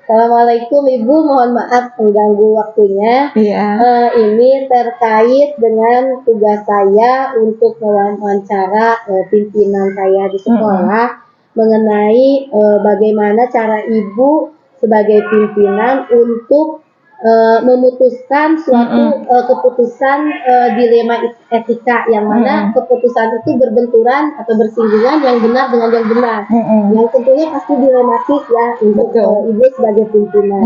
Assalamualaikum Ibu, mohon maaf mengganggu waktunya. Iya. Ini terkait dengan tugas saya untuk mewawancara pimpinan saya di sekolah mengenai bagaimana cara Ibu sebagai pimpinan untuk memutuskan suatu keputusan dilema etika yang mana keputusan itu berbenturan atau bersinggungan yang benar dengan yang benar, yang tentunya pasti dilematis ya untuk Ibu sebagai pimpinan.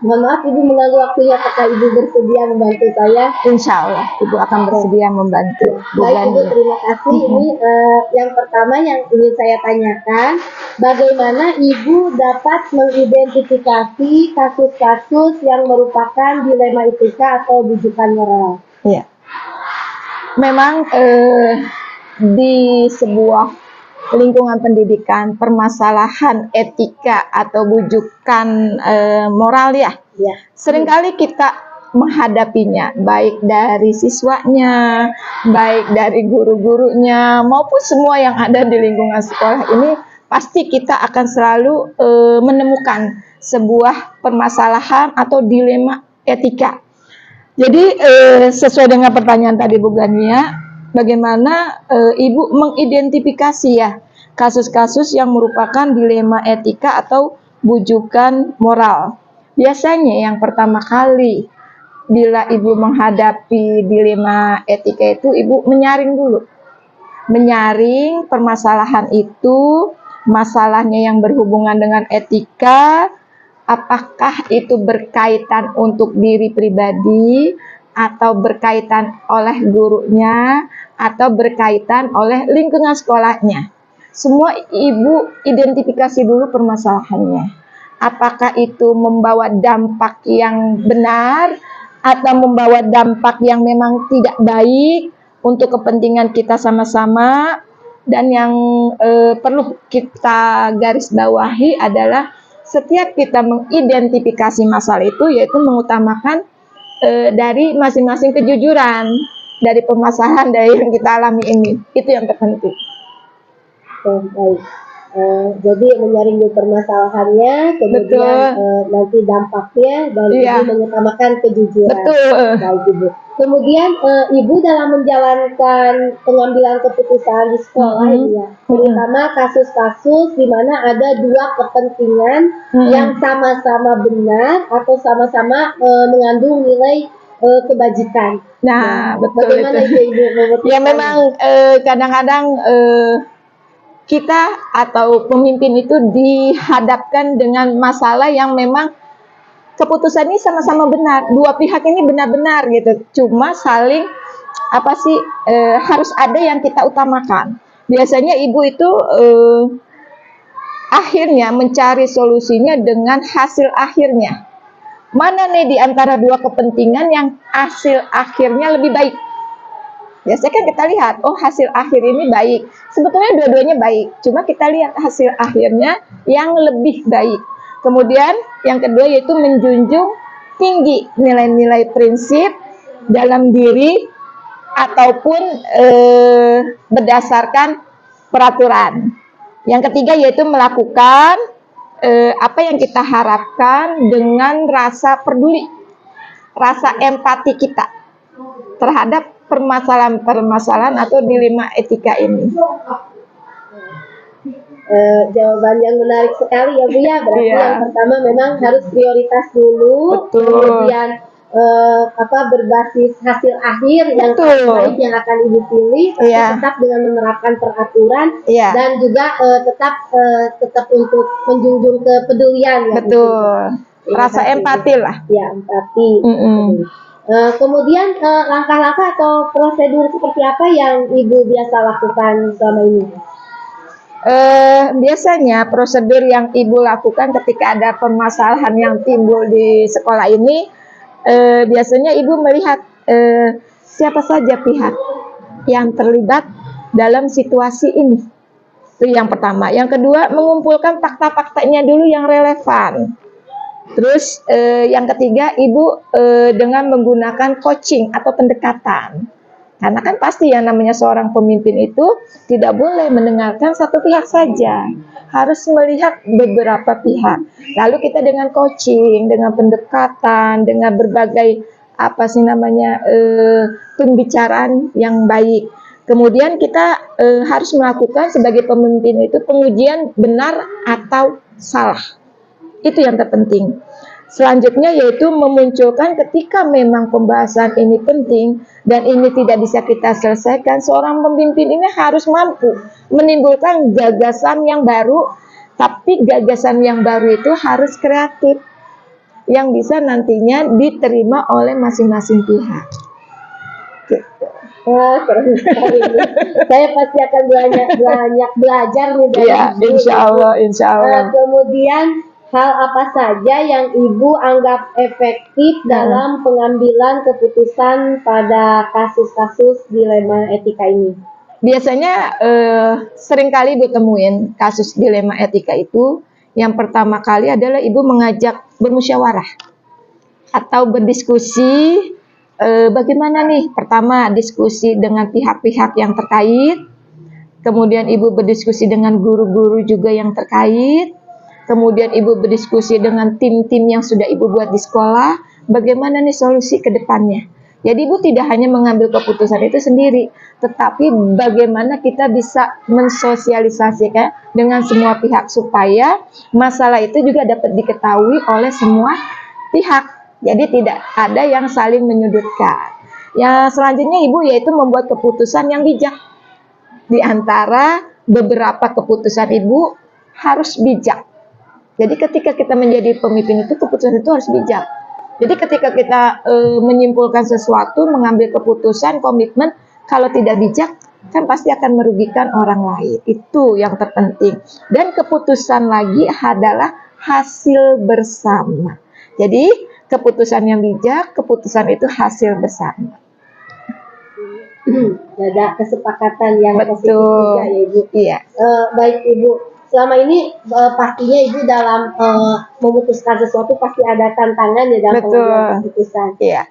Mohon maaf Ibu mengganggu waktunya, apakah Ibu bersedia membantu saya? Insya Allah Ibu akan bersedia membantu. Baik Ibu, terima kasih. Ini yang pertama yang ingin saya tanyakan, bagaimana Ibu dapat mengidentifikasi kasus-kasus yang merupakan dilema etika atau bujukan moral? Iya. Memang di sebuah lingkungan pendidikan, permasalahan etika atau bujukan moral ya, seringkali kita menghadapinya, baik dari siswanya, baik dari guru-gurunya, maupun semua yang ada di lingkungan sekolah ini, pasti kita akan selalu menemukan sebuah permasalahan atau dilema etika. Jadi sesuai dengan pertanyaan tadi Bu Gania, bagaimana Ibu mengidentifikasi ya kasus-kasus yang merupakan dilema etika atau bujukan moral. Biasanya yang pertama kali bila Ibu menghadapi dilema etika itu, Ibu menyaring dulu. Menyaring permasalahan itu, masalahnya yang berhubungan dengan etika, apakah itu berkaitan untuk diri pribadi, atau berkaitan oleh gurunya, atau berkaitan oleh lingkungan sekolahnya. Semua Ibu identifikasi dulu permasalahannya. Apakah itu membawa dampak yang benar, atau membawa dampak yang memang tidak baik untuk kepentingan kita sama-sama. Dan yang perlu kita garis bawahi adalah setiap kita mengidentifikasi masalah itu, yaitu mengutamakan dari masing-masing kejujuran dari permasalahan dari yang kita alami ini. Itu yang terpenting. Baik. Jadi menyaring dulu permasalahannya, kemudian nanti dampaknya, dan Ibu mengutamakan kejujuran. Baik Ibu. Kemudian Ibu dalam menjalankan pengambilan keputusan di sekolah ini ya, terutama kasus-kasus di mana ada dua kepentingan yang sama-sama benar atau sama-sama mengandung nilai kebajikan. Nah, betul bagaimana itu. Ibu Ya memang kadang-kadang kita atau pemimpin itu dihadapkan dengan masalah yang memang keputusan ini sama-sama benar, dua pihak ini benar-benar gitu, cuma saling harus ada yang kita utamakan. Biasanya Ibu itu akhirnya mencari solusinya dengan hasil akhirnya. Mana nih di antara dua kepentingan yang hasil akhirnya lebih baik? Biasanya kan kita lihat, oh hasil akhir ini baik. Sebetulnya dua-duanya baik, cuma kita lihat hasil akhirnya yang lebih baik. Kemudian yang kedua yaitu menjunjung tinggi nilai-nilai prinsip dalam diri ataupun berdasarkan peraturan. Yang ketiga yaitu melakukan apa yang kita harapkan dengan rasa peduli, rasa empati kita terhadap permasalahan-permasalahan atau dilema etika ini. Jawaban yang menarik sekali ya Bu ya. Berarti yang pertama memang harus prioritas dulu, kemudian berbasis hasil akhir yang terbaik yang akan Ibu pilih, tetap dengan menerapkan peraturan dan juga tetap untuk menjunjung kepedulian ya. Betul. Rasa empati lah. Ya, empati. Kemudian langkah-langkah atau prosedur seperti apa yang Ibu biasa lakukan selama ini? Biasanya prosedur yang Ibu lakukan ketika ada permasalahan yang timbul di sekolah ini, biasanya Ibu melihat siapa saja pihak yang terlibat dalam situasi ini. Itu yang pertama. Yang kedua, mengumpulkan fakta-faktanya dulu yang relevan. Terus yang ketiga, Ibu dengan menggunakan coaching atau pendekatan. Karena kan pasti yang namanya seorang pemimpin itu tidak boleh mendengarkan satu pihak saja, harus melihat beberapa pihak. Lalu kita dengan coaching, dengan pendekatan, dengan berbagai apa sih namanya pembicaraan yang baik. Kemudian kita harus melakukan sebagai pemimpin itu pengujian benar atau salah. Itu yang terpenting. Selanjutnya yaitu memunculkan ketika memang pembahasan ini penting dan ini tidak bisa kita selesaikan, seorang pemimpin ini harus mampu menimbulkan gagasan yang baru, tapi gagasan yang baru itu harus kreatif, yang bisa nantinya diterima oleh masing-masing pihak. Gitu. Wah, keren sekali. Saya pasti akan banyak belajar nih dari Ya, Ibu. insya Allah. Kemudian hal apa saja yang Ibu anggap efektif dalam pengambilan keputusan pada kasus-kasus dilema etika ini? Biasanya seringkali Ibu temuin kasus dilema etika itu, yang pertama kali adalah Ibu mengajak bermusyawarah atau berdiskusi. Bagaimana nih? Pertama, diskusi dengan pihak-pihak yang terkait. Kemudian Ibu berdiskusi dengan guru-guru juga yang terkait. Kemudian Ibu berdiskusi dengan tim-tim yang sudah Ibu buat di sekolah. Bagaimana nih solusi ke depannya? Jadi Ibu tidak hanya mengambil keputusan itu sendiri, tetapi bagaimana kita bisa mensosialisasikan dengan semua pihak supaya masalah itu juga dapat diketahui oleh semua pihak. Jadi tidak ada yang saling menyudutkan. Yang selanjutnya Ibu yaitu membuat keputusan yang bijak. Di antara beberapa keputusan Ibu harus bijak. Jadi ketika kita menjadi pemimpin itu, keputusan itu harus bijak. Jadi ketika kita menyimpulkan sesuatu, mengambil keputusan, komitmen, kalau tidak bijak, kan pasti akan merugikan orang lain. Itu yang terpenting. Dan keputusan lagi adalah hasil bersama. Jadi keputusan yang bijak, keputusan itu hasil bersama. Ada kesepakatan yang positif juga ya Ibu. Iya. Baik Ibu, selama ini pastinya Ibu dalam memutuskan sesuatu pasti ada tantangan ya dalam pengambilan keputusan. Iya.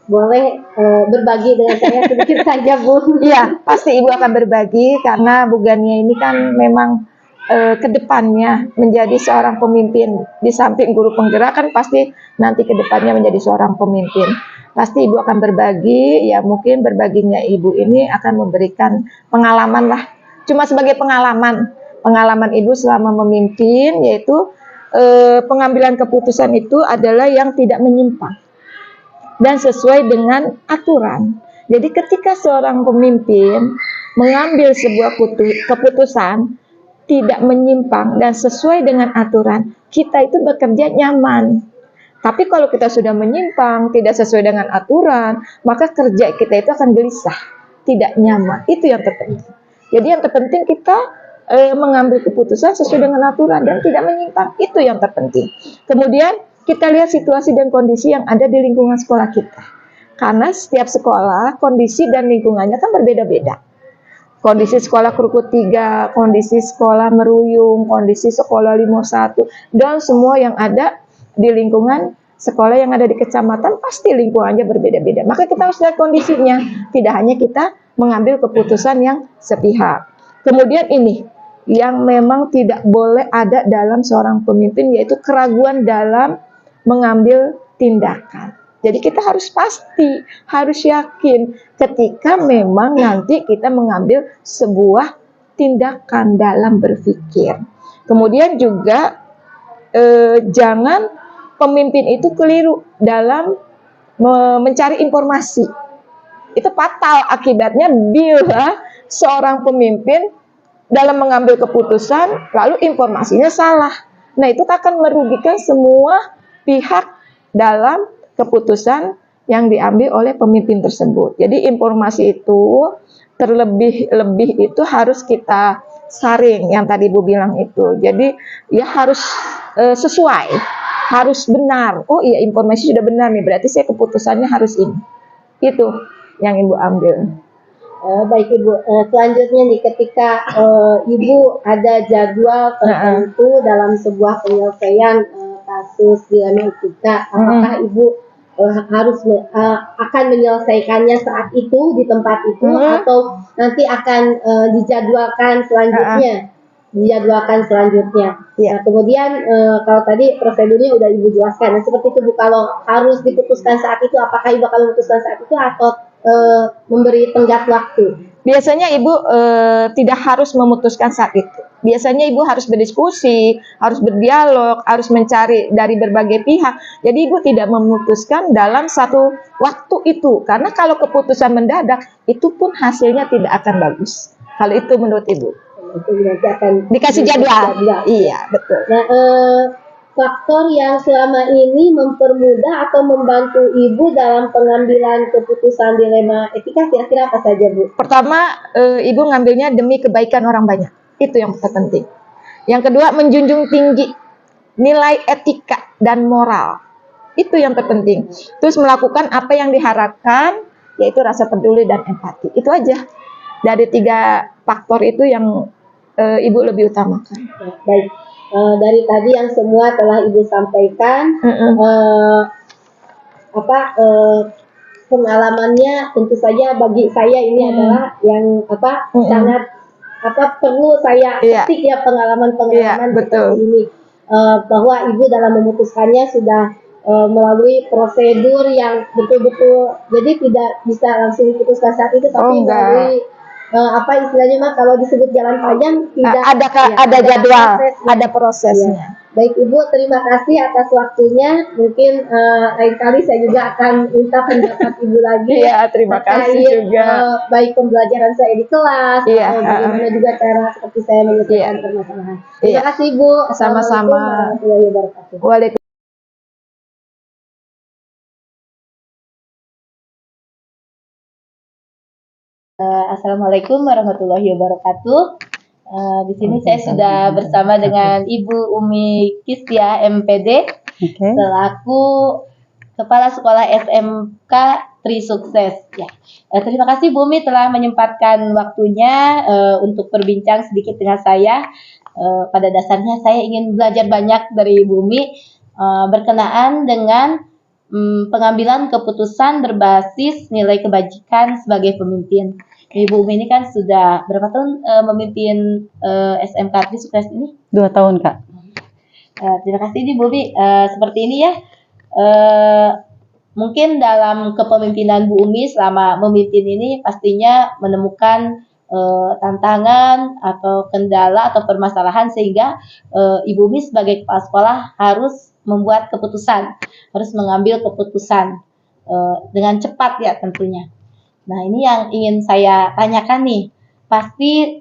Boleh berbagi dengan saya sedikit saja Bu? Iya, pasti Ibu akan berbagi karena Bu Gania ini kan memang kedepannya menjadi seorang pemimpin. Di samping guru penggerak kan pasti nanti kedepannya menjadi seorang pemimpin. Pasti Ibu akan berbagi, ya mungkin berbaginya Ibu ini akan memberikan pengalaman lah. Cuma sebagai pengalaman Ibu selama memimpin, yaitu pengambilan keputusan itu adalah yang tidak menyimpang dan sesuai dengan aturan. Jadi ketika seorang pemimpin mengambil sebuah keputusan tidak menyimpang dan sesuai dengan aturan, kita itu bekerja nyaman. Tapi kalau kita sudah menyimpang, tidak sesuai dengan aturan, maka kerja kita itu akan gelisah, tidak nyaman. Itu yang terpenting. Jadi yang terpenting kita mengambil keputusan sesuai dengan aturan dan tidak menyimpang. Itu yang terpenting. Kemudian kita lihat situasi dan kondisi yang ada di lingkungan sekolah kita. Karena setiap sekolah, kondisi dan lingkungannya kan berbeda-beda. Kondisi sekolah Krukut 3, kondisi sekolah Meruyung, kondisi sekolah 51, dan semua yang ada di lingkungan sekolah yang ada di kecamatan pasti lingkungannya berbeda-beda. Maka kita harus lihat kondisinya. Tidak hanya kita mengambil keputusan yang sepihak. Kemudian ini yang memang tidak boleh ada dalam seorang pemimpin, yaitu keraguan dalam mengambil tindakan. Jadi kita harus pasti, harus yakin ketika memang nanti kita mengambil sebuah tindakan dalam berpikir. Kemudian juga jangan pemimpin itu keliru dalam mencari informasi. Itu fatal akibatnya bila seorang pemimpin dalam mengambil keputusan lalu informasinya salah. Nah, itu akan merugikan semua pihak dalam keputusan yang diambil oleh pemimpin tersebut. Jadi informasi itu terlebih itu harus kita saring, yang tadi Ibu bilang itu. Jadi ya harus sesuai, harus benar. Oh iya, informasi sudah benar nih, berarti saya keputusannya harus ini. Itu yang Ibu ambil. Baik Ibu, selanjutnya nih ketika Ibu ada jadwal tertentu dalam sebuah penyelesaian kasus dilema etika, apakah Ibu akan menyelesaikannya saat itu di tempat itu, atau nanti akan dijadwalkan selanjutnya. Iya. Nah, kemudian kalau tadi prosedurnya udah Ibu jelaskan. Nah, seperti itu Bu, kalau harus diputuskan saat itu, apakah Ibu akan memutuskan saat itu atau memberi tenggat waktu? Biasanya Ibu tidak harus memutuskan saat itu. Biasanya Ibu harus berdiskusi, harus berdialog, harus mencari dari berbagai pihak. Jadi Ibu tidak memutuskan dalam satu waktu itu. Karena kalau keputusan mendadak, itu pun hasilnya tidak akan bagus. Kalau itu menurut Ibu. Itu nanti akan Dikasih jadwal. Iya, betul. Nah, faktor yang selama ini mempermudah atau membantu Ibu dalam pengambilan keputusan dilema etika kira-kira apa saja, Bu? Pertama, Ibu ngambilnya demi kebaikan orang banyak. Itu yang terpenting. Yang kedua, menjunjung tinggi nilai etika dan moral. Itu yang terpenting. Terus melakukan apa yang diharapkan, yaitu rasa peduli dan empati. Itu aja. Dari 3 faktor itu yang Ibu lebih utamakan. Baik. Dari tadi yang semua telah Ibu sampaikan, pengalamannya tentu saja bagi saya ini adalah yang sangat perlu saya petik ya, pengalaman seperti ini, bahwa Ibu dalam memutuskannya sudah melalui prosedur yang betul-betul, jadi tidak bisa langsung diputuskan saat itu, tapi melalui istilahnya mah kalau disebut jalan panjang tidak ada jadwal, ada prosesnya. Ya. Baik Ibu, terima kasih atas waktunya. Mungkin lain kali saya juga akan minta pendapat Ibu lagi. Iya, terima kasih juga. Baik pembelajaran saya di kelas, atau bagaimana juga cara seperti saya menyelesaikan permasalahan. Terima kasih Ibu. Sama-sama. Warahmatullahi wabarakatuh. Waalaikumsalam. Assalamualaikum warahmatullahi wabarakatuh. Di sini saya sudah bersama dengan Ibu Umi Kistia MPD, selaku Kepala Sekolah SMK Tri Sukses. Ya. Terima kasih Bu Umi telah menyempatkan waktunya untuk berbincang sedikit dengan saya. Pada dasarnya saya ingin belajar banyak dari Bu Umi berkenaan dengan pengambilan keputusan berbasis nilai kebajikan sebagai pemimpin. Ibu Umi ini kan sudah berapa tahun memimpin SMK Tri Sukses ini? 2 tahun, Kak. Terima kasih Ibu Umi. Seperti ini ya, mungkin dalam kepemimpinan Bu Umi selama memimpin ini pastinya menemukan tantangan atau kendala atau permasalahan sehingga Ibu Umi sebagai kepala sekolah harus membuat keputusan, harus mengambil keputusan dengan cepat ya tentunya. Nah, ini yang ingin saya tanyakan nih. Pasti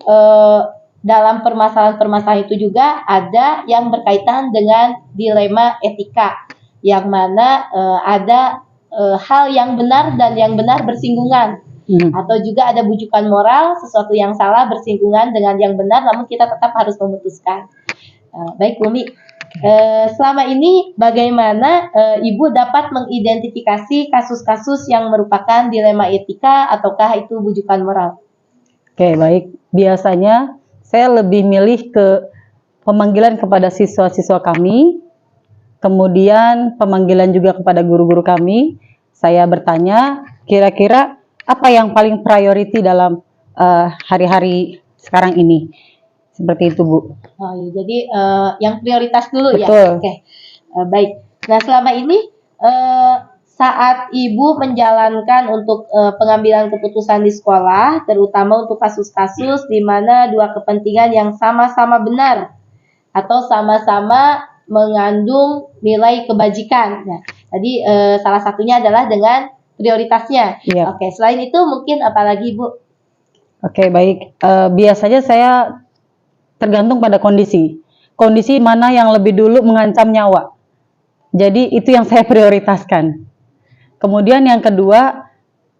dalam permasalahan-permasalahan itu juga ada yang berkaitan dengan dilema etika, yang mana ada hal yang benar dan yang benar bersinggungan. Atau juga ada bujukan moral, sesuatu yang salah bersinggungan dengan yang benar, namun kita tetap harus memutuskan. Baik, Umi. Selama ini bagaimana Ibu dapat mengidentifikasi kasus-kasus yang merupakan dilema etika ataukah itu bujukan moral? Oke, baik. Biasanya saya lebih milih ke pemanggilan kepada siswa-siswa kami, kemudian pemanggilan juga kepada guru-guru kami. Saya bertanya, kira-kira apa yang paling priority dalam hari-hari sekarang ini? Seperti itu, Bu. Oh, iya. Jadi yang prioritas dulu. Betul. Ya. Oke. Baik. Nah, selama ini saat Ibu menjalankan untuk pengambilan keputusan di sekolah, terutama untuk kasus-kasus di mana dua kepentingan yang sama-sama benar atau sama-sama mengandung nilai kebajikan. Nah, tadi salah satunya adalah dengan prioritasnya. Iya. Oke. Selain itu mungkin apalagi, Bu? Oke, baik. Biasanya saya tergantung pada kondisi. Kondisi mana yang lebih dulu mengancam nyawa. Jadi itu yang saya prioritaskan. Kemudian yang kedua,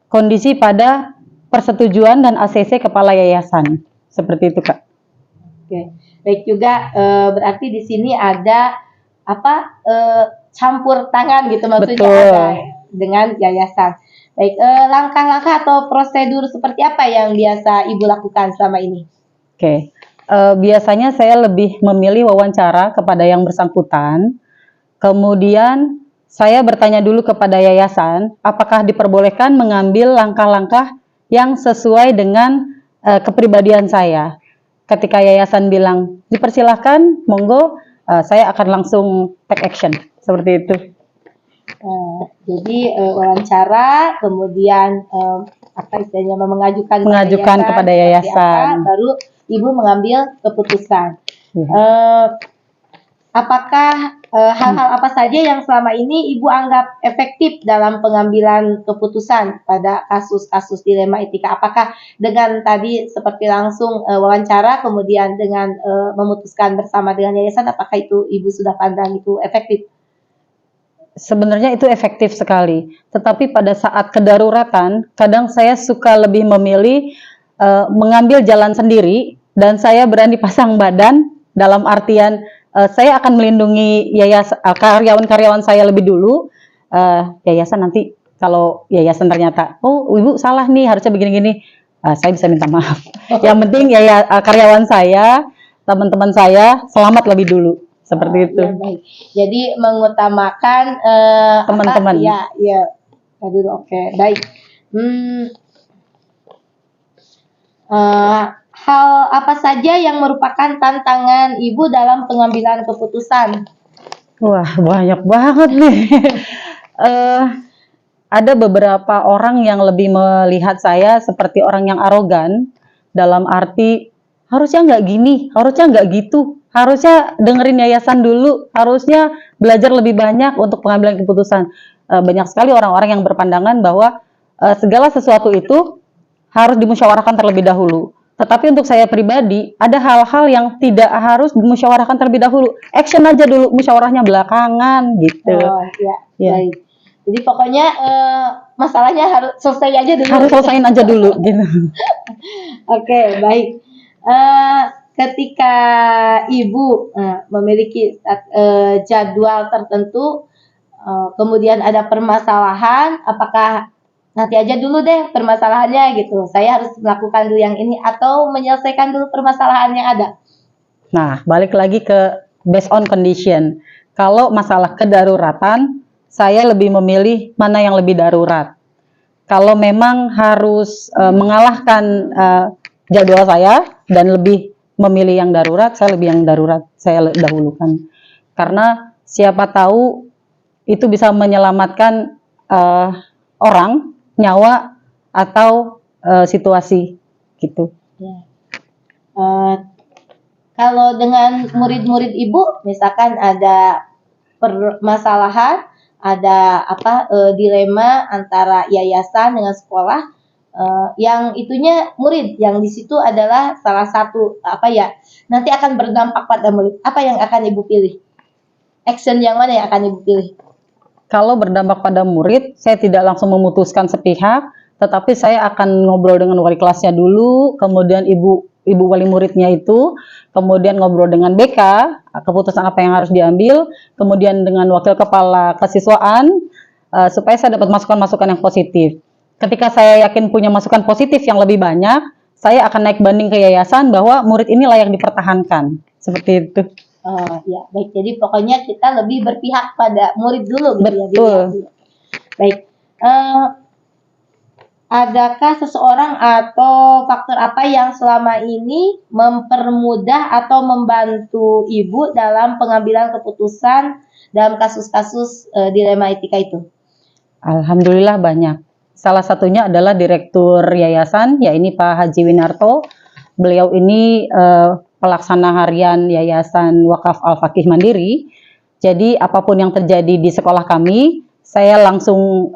kondisi pada persetujuan dan ACC kepala yayasan. Seperti itu, Kak. Oke. Baik juga berarti di sini ada campur tangan gitu maksudnya. Betul. Ada dengan yayasan. Baik, langkah-langkah atau prosedur seperti apa yang biasa Ibu lakukan selama ini? Oke. Biasanya saya lebih memilih wawancara kepada yang bersangkutan, kemudian saya bertanya dulu kepada yayasan, apakah diperbolehkan mengambil langkah-langkah yang sesuai dengan kepribadian saya. Ketika yayasan bilang dipersilahkan, monggo, saya akan langsung take action seperti itu. Jadi wawancara, kemudian apa istilahnya Mengajukan kepada yayasan. Baru ibu mengambil keputusan. Apakah hal-hal apa saja yang selama ini ibu anggap efektif dalam pengambilan keputusan pada kasus-kasus dilema etika? Apakah dengan tadi seperti langsung wawancara, kemudian dengan memutuskan bersama dengan yayasan, apakah itu ibu sudah pandang itu efektif? Sebenarnya itu efektif sekali, tetapi pada saat kedaruratan, kadang saya suka lebih memilih mengambil jalan sendiri, dan saya berani pasang badan dalam artian saya akan melindungi karyawan-karyawan saya lebih dulu. Yayasan nanti kalau yayasan ternyata, oh ibu salah nih, harusnya begini-gini, saya bisa minta maaf. Yang penting karyawan saya, teman-teman saya selamat lebih dulu. Seperti itu. Ya, baik. Jadi mengutamakan teman-teman. Ya. Aduh, oke, baik. Hal apa saja yang merupakan tantangan ibu dalam pengambilan keputusan? Wah, banyak banget nih. Ada beberapa orang yang lebih melihat saya seperti orang yang arogan, dalam arti harusnya nggak gini, harusnya nggak gitu, harusnya dengerin yayasan dulu, harusnya belajar lebih banyak untuk pengambilan keputusan. Banyak sekali orang-orang yang berpandangan bahwa segala sesuatu itu harus dimusyawarahkan terlebih dahulu. Tetapi untuk saya pribadi, ada hal-hal yang tidak harus dimusyawarahkan terlebih dahulu. Action aja dulu, musyawarahnya belakangan gitu. Oh, ya. Baik. Jadi pokoknya masalahnya harus selesai aja dulu. Harus selesaiin aja dulu gitu. Oke, baik. Ketika ibu memiliki jadwal tertentu, kemudian ada permasalahan, apakah nanti aja dulu deh permasalahannya gitu, saya harus melakukan dulu yang ini atau menyelesaikan dulu permasalahan yang ada? Nah, balik lagi ke based on condition. Kalau masalah kedaruratan, saya lebih memilih mana yang lebih darurat. Kalau memang harus mengalahkan jadwal saya dan lebih memilih yang darurat, saya lebih yang darurat, saya dahulukan. Karena siapa tahu itu bisa menyelamatkan orang, nyawa, atau situasi gitu. Ya. Kalau dengan murid-murid ibu, misalkan ada permasalahan, ada dilema antara yayasan dengan sekolah, yang itunya murid, yang di situ adalah salah satu nanti akan berdampak pada murid. Apa yang akan ibu pilih? Action yang mana yang akan ibu pilih? Kalau berdampak pada murid, saya tidak langsung memutuskan sepihak, tetapi saya akan ngobrol dengan wali kelasnya dulu, kemudian ibu wali muridnya itu, kemudian ngobrol dengan BK, keputusan apa yang harus diambil, kemudian dengan wakil kepala kesiswaan, supaya saya dapat masukan-masukan yang positif. Ketika saya yakin punya masukan positif yang lebih banyak, saya akan naik banding ke yayasan bahwa murid ini layak dipertahankan. Seperti itu. Ya, baik. Jadi pokoknya kita lebih berpihak pada murid dulu. Betul. Ya. Baik. Adakah seseorang atau faktor apa yang selama ini mempermudah atau membantu ibu dalam pengambilan keputusan dalam kasus-kasus dilema etika itu? Alhamdulillah banyak. Salah satunya adalah Direktur Yayasan, yaitu Pak Haji Winarto. Beliau ini pelaksana harian Yayasan Wakaf Al-Faqih Mandiri. Jadi apapun yang terjadi di sekolah kami, saya langsung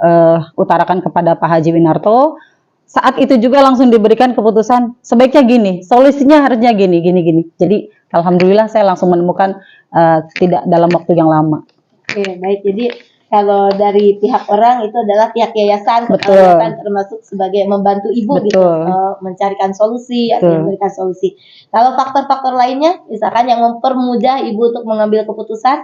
utarakan kepada Pak Haji Winarto. Saat itu juga langsung diberikan keputusan, sebaiknya gini, solusinya harusnya gini. Jadi alhamdulillah saya langsung menemukan tidak dalam waktu yang lama. Oke, baik. Jadi kalau dari pihak orang itu adalah pihak yayasan, termasuk sebagai membantu ibu. Betul. Gitu, mencarikan solusi atau memberikan solusi. Kalau faktor-faktor lainnya, misalkan yang mempermudah ibu untuk mengambil keputusan?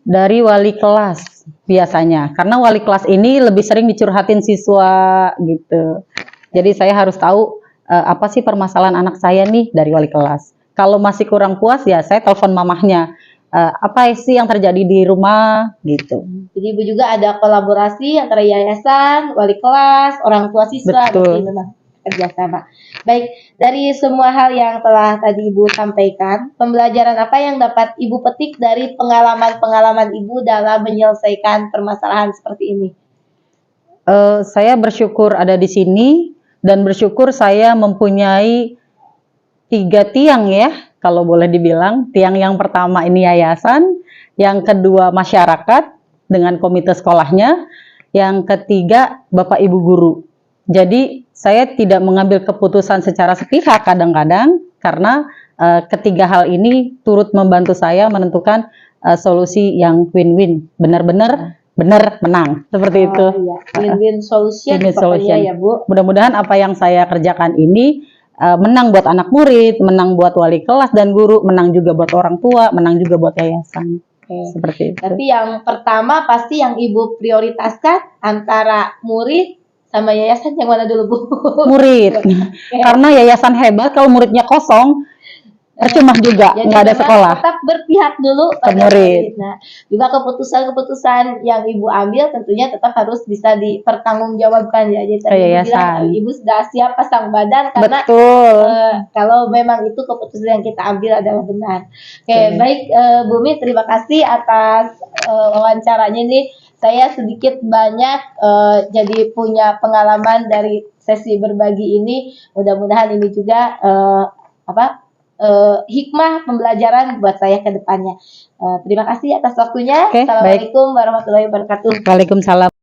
Dari wali kelas biasanya, karena wali kelas ini lebih sering dicurhatin siswa gitu. Jadi saya harus tahu apa sih permasalahan anak saya nih dari wali kelas. Kalau masih kurang puas ya saya telepon mamahnya. apa sih yang terjadi di rumah gitu. Jadi Ibu juga ada kolaborasi antara yayasan, wali kelas, orang tua siswa, Betul. berarti memang kerjasama. Baik, dari semua hal yang telah tadi Ibu sampaikan, pembelajaran apa yang dapat Ibu petik dari pengalaman-pengalaman Ibu dalam menyelesaikan permasalahan seperti ini? Saya bersyukur ada di sini dan bersyukur saya mempunyai 3 tiang ya, kalau boleh dibilang. Tiang yang pertama ini yayasan, yang kedua masyarakat dengan komite sekolahnya, yang ketiga Bapak Ibu guru. Jadi saya tidak mengambil keputusan secara sepihak kadang-kadang karena ketiga hal ini turut membantu saya menentukan solusi yang win-win, benar-benar benar menang seperti itu. Iya. Win-win solution Win-win pokoknya solution. ya Bu. Mudah-mudahan apa yang saya kerjakan ini menang buat anak murid, menang buat wali kelas dan guru, menang juga buat orang tua, menang juga buat yayasan. Seperti itu. Tapi yang pertama pasti yang Ibu prioritaskan antara murid sama yayasan, yang mana dulu Bu? Murid. Karena yayasan hebat kalau muridnya kosong, percuma juga, Jadi nggak ada memang sekolah. tetap berpihak dulu Ke pada murid. Nah, juga keputusan-keputusan yang Ibu ambil tentunya tetap harus bisa dipertanggungjawabkan ya. Jadi tadi Ibu bilang Yayasan. Ibu sudah siap pasang badan karena Betul. kalau memang itu keputusan yang kita ambil adalah benar. Oke, baik Bumi, terima kasih atas wawancaranya nih. Saya sedikit banyak jadi punya pengalaman dari sesi berbagi ini. Mudah-mudahan ini juga hikmah pembelajaran buat saya ke depannya. Terima kasih atas waktunya. Oke, baik. Assalamualaikum warahmatullahi wabarakatuh. Waalaikumsalam.